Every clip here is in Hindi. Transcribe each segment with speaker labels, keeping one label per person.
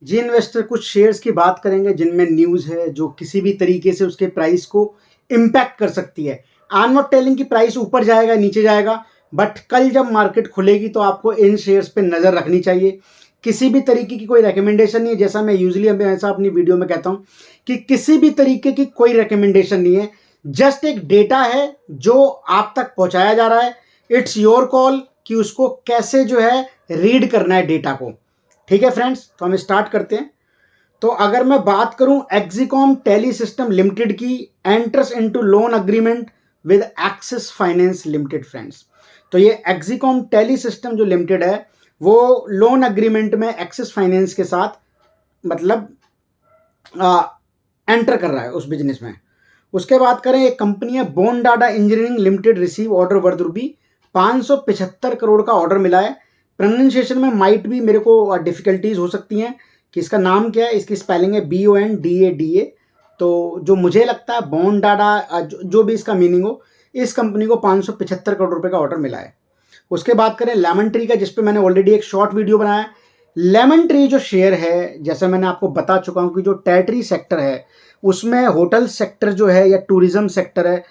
Speaker 1: जी इन्वेस्टर, कुछ शेयर्स की बात करेंगे जिनमें न्यूज़ है जो किसी भी तरीके से उसके प्राइस को इम्पैक्ट कर सकती है। आई एम नॉट टेलिंग कि प्राइस ऊपर जाएगा नीचे जाएगा, बट कल जब मार्केट खुलेगी तो आपको इन शेयर्स पे नज़र रखनी चाहिए। किसी भी तरीके की कोई रिकमेंडेशन नहीं है, जैसा मैं यूजुअली हमेशा अपनी वीडियो में कहता हूँ कि किसी भी तरीके की कोई रिकमेंडेशन नहीं है, जस्ट एक डेटा है जो आप तक पहुँचाया जा रहा है। इट्स योर कॉल कि उसको कैसे जो है रीड करना है डेटा को। ठीक है फ्रेंड्स, तो हम स्टार्ट करते हैं। तो अगर मैं बात करूं एक्सिकॉम टेली सिस्टम लिमिटेड की, enters into loan agreement with axis finance limited friends. तो ये एक्सिकॉम टेली सिस्टम जो लिमिटेड है वो लोन अग्रीमेंट में एक्सिस फाइनेंस के साथ मतलब एंटर कर रहा है उस बिजनेस में। उसके बाद करें, एक कंपनी है Bondada engineering limited, receive order worth rupee 575 crore का ऑर्डर मिला है। प्रोनाउंसिएशन में माइट भी मेरे को डिफिकल्टीज हो सकती हैं कि इसका नाम क्या है। इसकी स्पेलिंग है BONDADA। तो जो मुझे लगता है बोनडाडा, जो भी इसका मीनिंग हो, इस कंपनी को 575 करोड़ रुपए का ऑर्डर मिला है। उसके बाद करें लेमन ट्री का, जिसपे मैंने ऑलरेडी एक शॉर्ट वीडियो बनाया है। लेमन ट्री जो शेयर है, जैसे मैंने आपको बता चुका हूं कि जो टेरिटरी सेक्टर है उसमें होटल सेक्टर जो है या टूरिज्म सेक्टर है,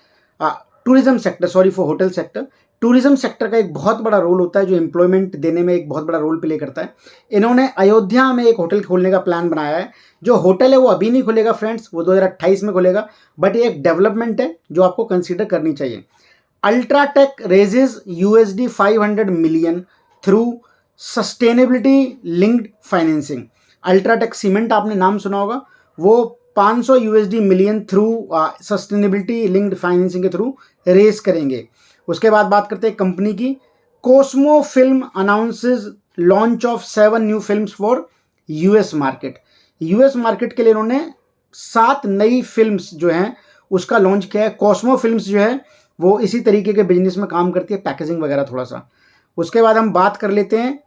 Speaker 1: tourism sector, sorry for hotel sector, tourism sector का एक बहुत बड़ा रोल होता है जो एम्प्लॉयमेंट देने में एक बहुत बड़ा रोल प्ले करता है। इन्होंने अयोध्या में एक होटल खोलने का प्लान बनाया है। जो होटल है वो अभी नहीं खुलेगा फ्रेंड्स, वो 2028 में खुलेगा, बट ये एक डेवलपमेंट है जो आपको कंसीडर करनी चाहिए। UltraTech raises $500 million through sustainability linked financing. UltraTech cement आपने नाम सुना होगा, वो $500 million through sustainability linked financing के थ्रू रेस करेंगे। उसके बाद बात करते हैं कंपनी की। Cosmo film announces launch of 7 new films for US market. US market के लिए इन्होंने 7 नई फिल्म्स जो हैं उसका लॉन्च किया है। कॉस्मो फिल्म्स जो है वो इसी तरीके के बिजनेस में काम करती है, पैकेजिंग वगैरह थोड़ा सा। उसके बाद हम बात कर लेते हैं,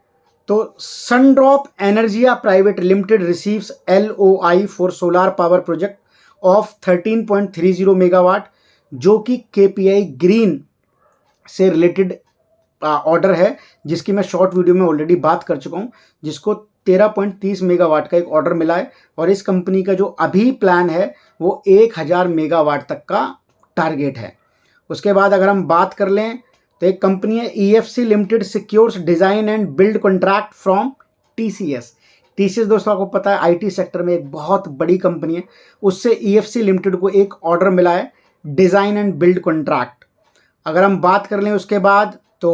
Speaker 1: तो Sundrop Energia private limited receives LOI for solar power project of 13.30 megawatt, जो कि KPI ग्रीन से रिलेटेड ऑर्डर है, जिसकी मैं शॉर्ट वीडियो में ऑलरेडी बात कर चुका हूं, जिसको 13.30 मेगावाट का एक ऑर्डर मिला है। और इस कंपनी का जो अभी प्लान है वो 1000 मेगावाट तक का टारगेट है। उसके बाद अगर हम बात कर लें तो एक कंपनी है EFC limited, secures design and build contract from TCS। TCS दोस्तों आपको पता है IT सेक्टर में एक बहुत बड़ी कंपनी है, उससे EFC लिमिटेड को एक ऑर्डर मिला है डिजाइन एंड बिल्ड कॉन्ट्रैक्ट। अगर हम बात कर लें उसके बाद तो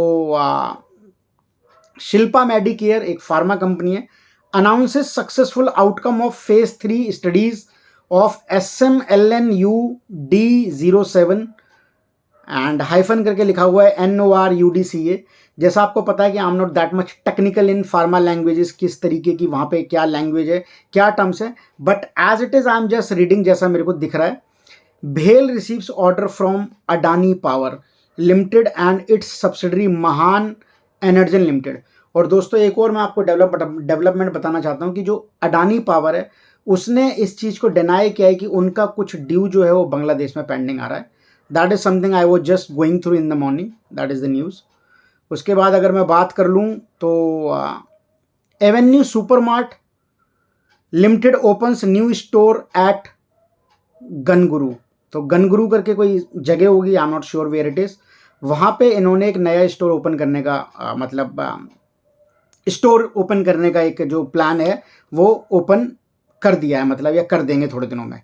Speaker 1: शिल्पा मेडिकेयर एक फार्मा कंपनी है, announces successful outcome of phase 3 studies of SMLNUD07 and hyphen करके लिखा हुआ है NORUDCA। जैसा आपको पता है कि आई am not that much technical in pharma languages, किस तरीके की वहाँ पे क्या लैंग्वेज है, क्या टर्म्स है, but as it is I am just reading जैसा मेरे को दिख रहा है। भेल receives order from Adani power limited and its subsidiary Mahan Energen limited. और दोस्तों एक और मैं आपको डेवलपमेंट बताना चाहता हूँ कि जो अडानी पावर है उसने इस चीज़ को डिनाई किया है कि उनका कुछ ड्यू जो है वो बांग्लादेश में पेंडिंग आ रहा है। That is something I was just going through in the morning, that is the news. उसके बाद अगर मैं बात कर लूँ तो avenue supermart limited opens new store at Ganguru. तो गनगुरु करके कोई जगह होगी, I am not sure where it is, वहाँ पे इन्होंने एक नया स्टोर ओपन करने का स्टोर ओपन करने का एक जो प्लान है वो ओपन कर दिया है, मतलब या कर देंगे थोड़े दिनों में।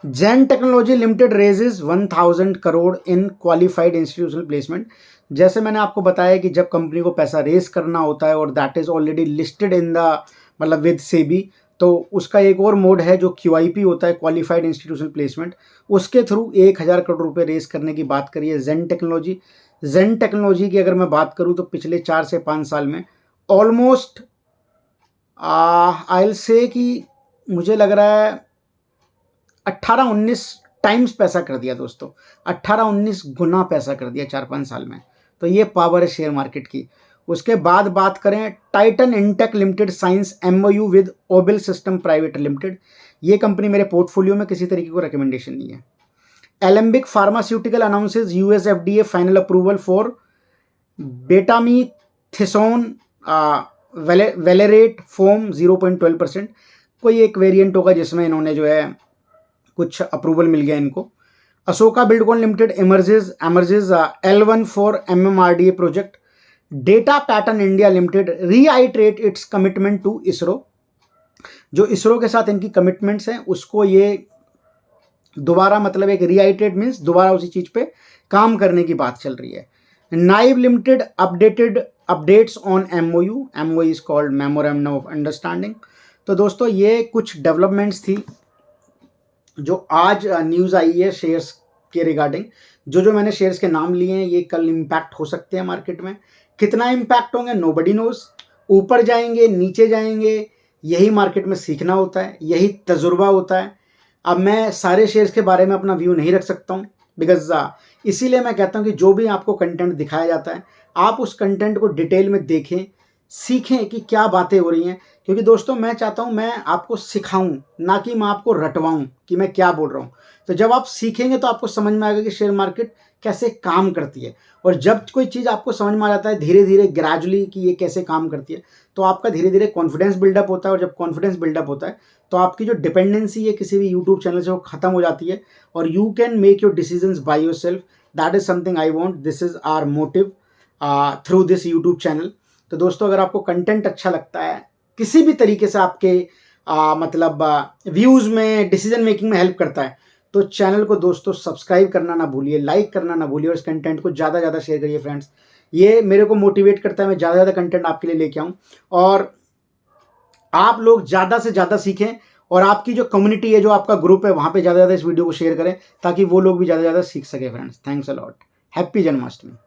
Speaker 1: Jain technology limited raises 1000 crore in qualified institutional placement. जैसे मैंने आपको बताया कि जब कंपनी को पैसा रेस करना होता है और that is already listed in the मतलब विद सेबी, तो उसका एक और मोड है जो QIP होता है, क्वालिफाइड इंस्टीट्यूशनल प्लेसमेंट, उसके थ्रू 1000 करोड़ रुपए रेस करने की बात करी है जेन टेक्नोलॉजी। जेन टेक्नोलॉजी की अगर मैं बात करूं तो पिछले 4 से 5 साल में ऑलमोस्ट आई विल से कि मुझे लग रहा है 18-19 टाइम्स पैसा कर दिया दोस्तों, 18-19 गुना पैसा कर दिया 4-5 साल में। तो ये पावर है शेयर मार्केट की। उसके बाद बात करें, Titan Intech limited signs MOU with Obil system private limited. ये कंपनी मेरे पोर्टफोलियो में किसी तरीके को रिकमेंडेशन नहीं है। Alembic pharmaceutical announces US FDA final approval for betamethasone valerate foam 0.12%। कोई एक वेरिएंट होगा जिसमें इन्होंने जो है कुछ अप्रूवल मिल गया इनको। Ashoka Buildcon limited emerges L1 for MMRDA project. Data pattern India limited reiterate its commitment to ISRO. जो इसरो के साथ इनकी कमिटमेंट्स हैं उसको ये दोबारा, मतलब एक रीआइट्रेट मीन्स दोबारा उसी चीज पे काम करने की बात चल रही है। Nibe limited updates on MOU is called memorandum of understanding. तो दोस्तों ये कुछ डेवलपमेंट्स थी जो आज न्यूज़ आई है शेयर्स के रिगार्डिंग। जो मैंने शेयर्स के नाम लिए हैं ये कल इम्पैक्ट हो सकते हैं मार्केट में। कितना इम्पैक्ट होंगे नोबडी नोज। ऊपर जाएंगे नीचे जाएंगे, यही मार्केट में सीखना होता है, यही तजुर्बा होता है। अब मैं सारे शेयर्स के बारे में अपना व्यू नहीं रख सकता हूँ बिकॉज इसीलिए मैं कहता हूँ कि जो भी आपको कंटेंट दिखाया जाता है आप उस कंटेंट को डिटेल में देखें, सीखें कि क्या बातें हो रही हैं। क्योंकि दोस्तों मैं चाहता हूं मैं आपको सिखाऊं, ना कि मैं आपको रटवाऊं कि मैं क्या बोल रहा हूं। तो जब आप सीखेंगे तो आपको समझ में आएगा कि शेयर मार्केट कैसे काम करती है। और जब कोई चीज़ आपको समझ में आ जाता है धीरे धीरे ग्रेजुअली कि ये कैसे काम करती है, तो आपका धीरे धीरे कॉन्फिडेंस बिल्डअप होता है। और जब कॉन्फिडेंस बिल्डअप होता है तो आपकी जो डिपेंडेंसी है किसी भी यूट्यूब चैनल से वो खत्म हो जाती है और you can make your decisions by yourself. That is something I want, this is our motive through this YouTube channel. तो दोस्तों अगर आपको कंटेंट अच्छा लगता है, किसी भी तरीके से आपके मतलब व्यूज़ में, डिसीजन मेकिंग में हेल्प करता है, तो चैनल को दोस्तों सब्सक्राइब करना ना भूलिए, लाइक करना ना भूलिए और इस कंटेंट को ज़्यादा ज़्यादा शेयर करिए फ्रेंड्स। ये मेरे को मोटिवेट करता है मैं ज़्यादा ज़्यादा कंटेंट आपके लिए लेके आऊँ और आप लोग ज़्यादा से ज़्यादा सीखें। और आपकी जो कम्युनिटी है, जो आपका ग्रुप है, वहाँ पे ज़्यादा ज़्यादा इस वीडियो को शेयर करें ताकि वो लोग भी ज़्यादा ज़्यादा सीख सके friends. Thanks a lot. Happy Janmashtami.